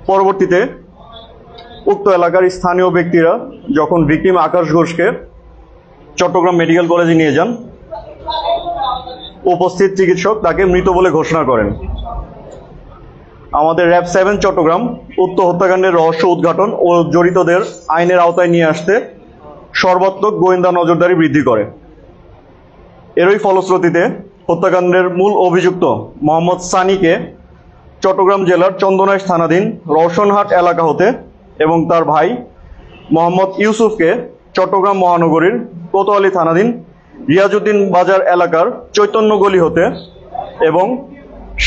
পরবর্তীতে উক্ত এলাকার স্থানীয় ব্যক্তিরা যখন ভিকটিম আকাশ ঘোষকে চট্টগ্রাম মেডিকেল কলেজে নিয়ে যান, উপস্থিত চিকিৎসক তাকে মৃত বলে ঘোষণা করেন। আমাদের র্যাব 7 চট্টগ্রাম উক্ত হত্যাকাণ্ডের রহস্য উদ্ঘাটন ও জড়িতদের আইনের আওতায় নিয়ে আসতে সর্বাত্মক গোয়েন্দা নজরদারি বৃদ্ধি করে। এরই ফলশ্রুতিতে হত্যাকাণ্ডের মূল অভিযুক্ত মোহাম্মদ সানিকে চট্টগ্রাম জেলার চন্দনাইশ থানাধীন রওশনহাট এলাকা হতে এবং তার ভাই মোহাম্মদ ইউসুফকে চট্টগ্রাম মহানগরীর কোতোয়ালি থানাধীন রিয়াজউদ্দিন বাজার এলাকার চৈতন্য গলি হতে এবং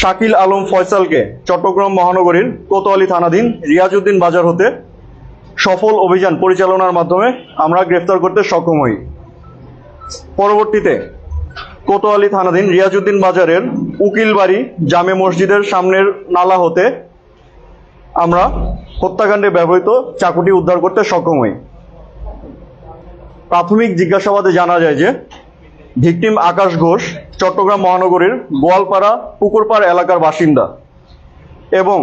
শাকিল আলম ফয়সালকে চট্টগ্রাম মহানগরীর কোতোয়ালি থানাধীন রিয়াজউদ্দিন বাজার হতে সফল অভিযান পরিচালনার মাধ্যমে আমরা গ্রেফতার করতে সক্ষম হই। পরবর্তীতে কোতোয়ালি থানাধীন রিয়াজউদ্দিন বাজারের উকিলবাড়ি জামে মসজিদের সামনের নালা হতে আমরা হত্যাকাণ্ডে ব্যবহৃত চাকুটি উদ্ধার করতে সক্ষম হই। প্রাথমিক জিজ্ঞাসাবাদে জানা যায় যে ভিকটিম আকাশ ঘোষ চট্টগ্রাম মহানগরীর গোয়ালপাড়া পুকুরপাড় এলাকার বাসিন্দা এবং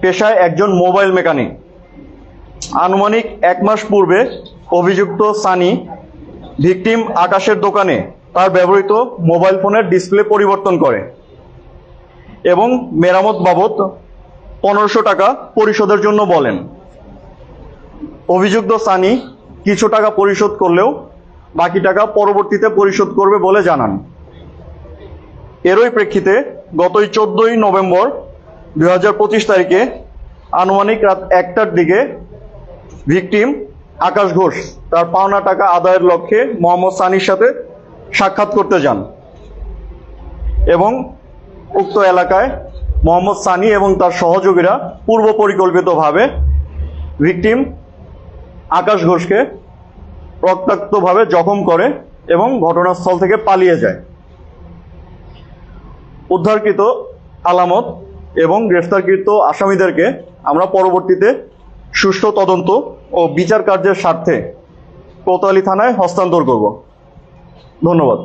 পেশায় একজন মোবাইল মেকানিক। আনুমানিক 1 মাস পূর্বে অভিযুক্ত সানি ভিকটিম আকাশের দোকানে তার ব্যবহৃত মোবাইল ফোনের ডিসপ্লে পরিবর্তন করে এবং মেরামত বাবদ 1500 টাকা পরিশোধের জন্য বলেন। অভিযুক্ত সানি কিছু টাকা পরিশোধ করলেও বাকি টাকা পরবর্তীতে পরিশোধ করবে বলে জানান। এরই প্রেক্ষিতে গতই 14ই নভেম্বর 2025 তারিখে আনুমানিক রাত 1টার দিকে ভিকটিম আকাশ ঘোষ তার পাওনা টাকা আদায়ের লক্ষ্যে মোহাম্মদ সানির সাথে সাক্ষাৎ করতে যান এবং উক্ত এলাকায় মোহাম্মদ সানি এবং তার সহযোগীরা পূর্ব পরিকল্পিতভাবে ভিকটিম আকাশ ঘোষকে রক্তাক্তভাবে জখম করে এবং ঘটনাস্থল থেকে পালিয়ে যায়। উদ্ধারকৃত আলামত এবং গ্রেফতারকৃত আসামিদেরকে আমরা পরবর্তীতে সুষ্ঠু তদন্ত ও বিচার কার্যের স্বার্থে কোতোয়ালি থানায় হস্তান্তর করব। ধন্যবাদ।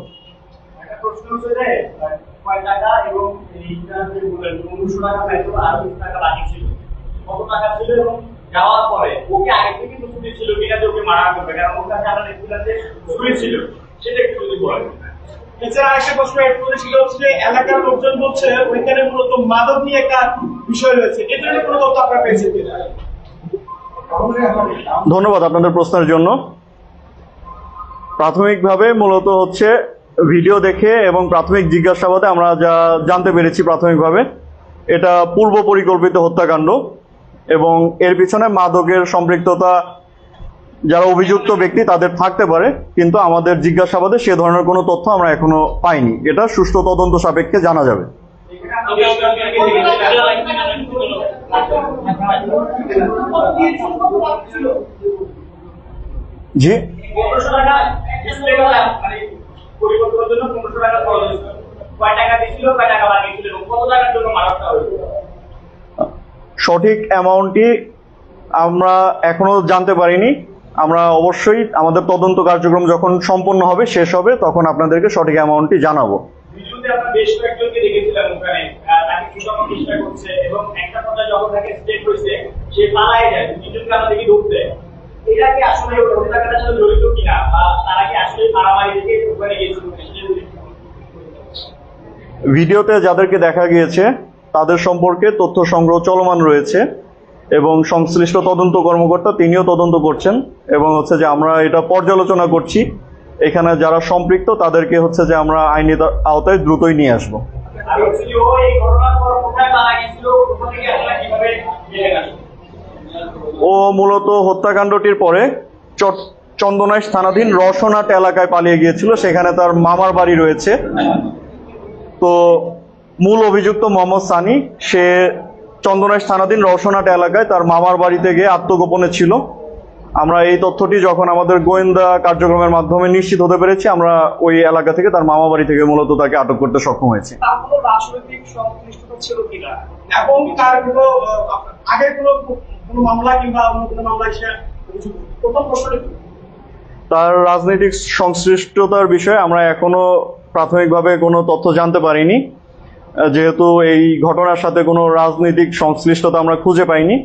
যাওয়ার পরে ওকে আগে থেকে প্রস্তুতি ছিল কিনা যে ওকে মারা করবে, কারণ ওর কাছে আমরা দেখছিলাম যে ছুরি ছিল, সেটা একটু যদি বলেন। এছাড়া আরেকটা প্রশ্ন ছিল যে এলাকার লোকজন বলছে ওইখানে মূলত মাদক নিয়ে একটা বিষয় রয়েছে, এ ধরনের কোনো তথ্য আপনারা পেয়েছেন কিনা? ধন্যবাদ আপনাদের প্রশ্নের জন্য। প্রাথমিকভাবে মূলত হচ্ছে ভিডিও দেখে এবং প্রাথমিক জিজ্ঞাসাবাদে আমরা যা জানতে পেরেছি প্রাথমিকভাবে এটা পূর্ব পরিকল্পিত হত্যাকাণ্ড এবং এর পিছনে মাদকের সম্পৃক্ততা যারা অভিযুক্ত ব্যক্তি তাদের থাকতে পারে, কিন্তু আমাদের জিজ্ঞাসাবাদে সে ধরনের কোনো তথ্য আমরা এখনো পাইনি। এটা সুষ্ঠু তদন্ত সাপেক্ষে জানা যাবে। জি, সঠিক অ্যামাউন্টটি আমরা এখনো জানতে পারিনি। আমরা অবশ্যই আমাদের তদন্ত কার্যক্রম যখন সম্পন্ন হবে, শেষ হবে, তখন আপনাদেরকে সঠিক অ্যামাউন্টটি জানাবো। ভিডিওতে আমরা বেশ কয়েকজনকে দেখেছিলাম ওখানে তাকে ছোটানোর চেষ্টা করছে এবং একটা কথা যখন তাকে স্টেপ হয়েছে সে পালায় যায়, দুজনকে আমরা দেখি ঢুকতে। এটা কি আসলে হত্যাকাণ্ডের সাথে জড়িত কিনা বা তারা কি আসলে মারামারি দেখে ওখানে গিয়েছিল? ভিডিওতে যাদেরকে দেখা গিয়েছে তাদের সম্পর্কে তথ্য সংগ্রহ চলমান রয়েছে এবং সংশ্লিষ্ট তদন্ত কর্মকর্তা তিনিও তদন্ত করছেন এবং হচ্ছে যে আমরা এটা পর্যালোচনা করছি। এখানে যারা সম্পৃক্ত তাদেরকে হচ্ছে যে আমরা আইনি আওতায় দ্রুতই নিয়ে আসবো। ও মূলত হত্যাকাণ্ডটির পরে চন্দনাইশ থানাধীন রওশনহাট এলাকায় পালিয়ে গিয়েছিল, সেখানে তার মামার বাড়ি রয়েছে। তো মূল অভিযুক্ত মোহাম্মদ সানি সে চন্দনাইশ থানাধীন রওশনহাট এলাকায় তার মামার বাড়িতে গিয়ে আত্মগোপনে ছিল। আমরা এই তথ্যটি যখন আমাদের গোয়েন্দা কার্যক্রমের মাধ্যমে নিশ্চিত হতে পেরেছি, আমরা ওই এলাকা থেকে তার মামা বাড়ি থেকে মূলত তাকে আটক করতে সক্ষম হয়েছি। রাজনৈতিক সংশ্লিষ্টতা ছিল কিনা এবং তার কোনো আগের কোনো মামলা কিংবা অন্য কোনো মামলা প্রথম প্রশ্ন, তার রাজনৈতিক সংশ্লিষ্টতার বিষয়ে আমরা এখনো প্রাথমিকভাবে কোনো তথ্য জানতে পারিনি, যেহেতু এই ঘটনার সাথে কোনো রাজনৈতিক সংশ্লিষ্টতা আমরা খুঁজে পাইনি।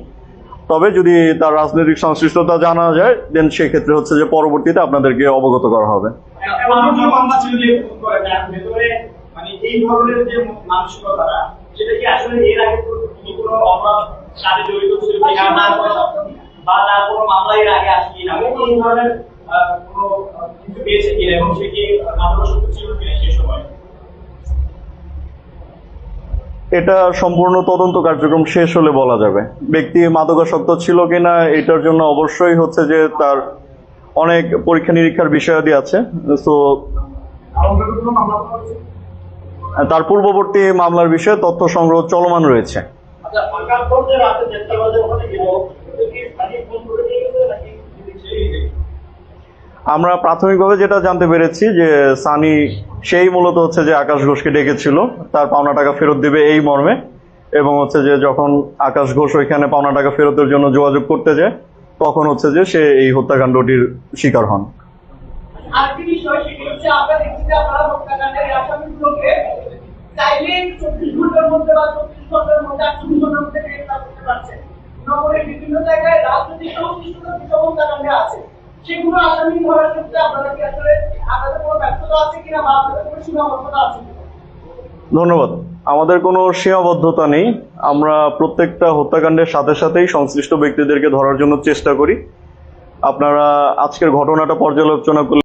তবে যদি তার রাজনৈতিক সংশ্লিষ্টতা জানা যায় দেন সেক্ষেত্রে হচ্ছে যে পরবর্তীতে আপনাদেরকে অবগত করা হবে। একটা মানুষ মামলা ছিল যে খুন করে তার ভেতরে মানে এই ধরনের যে মানসিকতাটা সেটা কি আসলে এর আগে কি কোনো অপরাধ সাথে জড়িত ছিল কিনা না বা তার কোনো মামলা এর আগে আসে কিনা এই ধরনের কোনো কিছু পেয়েছে কিনা এবং সে কি মাদকাসক্ত ছিল কিনা সেই সময়? এটা সম্পূর্ণ তদন্ত কার্যক্রম শেষ হলে বলা যাবে। ব্যক্তি মাদকাসক্ত ছিল কিনা এটার জন্য অবশ্যই হচ্ছে যে তার অনেক পরীক্ষা নিরীক্ষার বিষয়াদি আছে। তো তার পূর্ববর্তী মামলার বিষয়ে তথ্য সংগ্রহ চলমান রয়েছে। আচ্ছা, ফাঁকার পর যে রাতে 1:30 বাজে ওখানে গেল, এটা কি স্থানীয় ফোন করে নিয়ে গেছে নাকি তিনি ছেড়েই গেছে? আমরা প্রাথমিকভাবে যেটা জানতে পেরেছি যে সানি সেই মূলত হচ্ছে যে আকাশ ঘোষকে ডেকেছিল তার পাওনা টাকা ফেরত দেবে এই মর্মে, এবং হচ্ছে যে যখন আকাশ ঘোষ ওইখানে পাওনা টাকা ফেরতের জন্য যোগাযোগ করতে যায় তখন হচ্ছে যে সে এই হত্যাকাণ্ডটির শিকার হন। আরেকটি বিষয় সেটি হচ্ছে আমরা দেখছি যে আপনারা হত্যাকাণ্ডের এই আসামিগুলোকে চাইলে 24 ঘন্টার মধ্যে বা 36 ঘন্টার মধ্যে 48 ঘন্টার মধ্যে গ্রেফতার করতে পারছেন। নগরের বিভিন্ন জায়গায় রাজনৈতিক সংশ্লিষ্টতা যেসব হত্যাকাণ্ডে আছে সেগুলো আসামি ধরার ক্ষেত্রে আপনারা কি আসলে আপনাদের কোনো ব্যর্থতা আছে কিনা বা আপনাদের কোনো সীমাবদ্ধতা আছে কিনা? ধন্যবাদ। আমাদের কোনো সীমাবদ্ধতা নেই। আমরা প্রত্যেকটা হত্যাকাণ্ডের সাথে সাথেই সংশ্লিষ্ট ব্যক্তিদেরকে ধরার জন্য চেষ্টা করি। আপনারা আজকের ঘটনাটা পর্যালোচনা করলে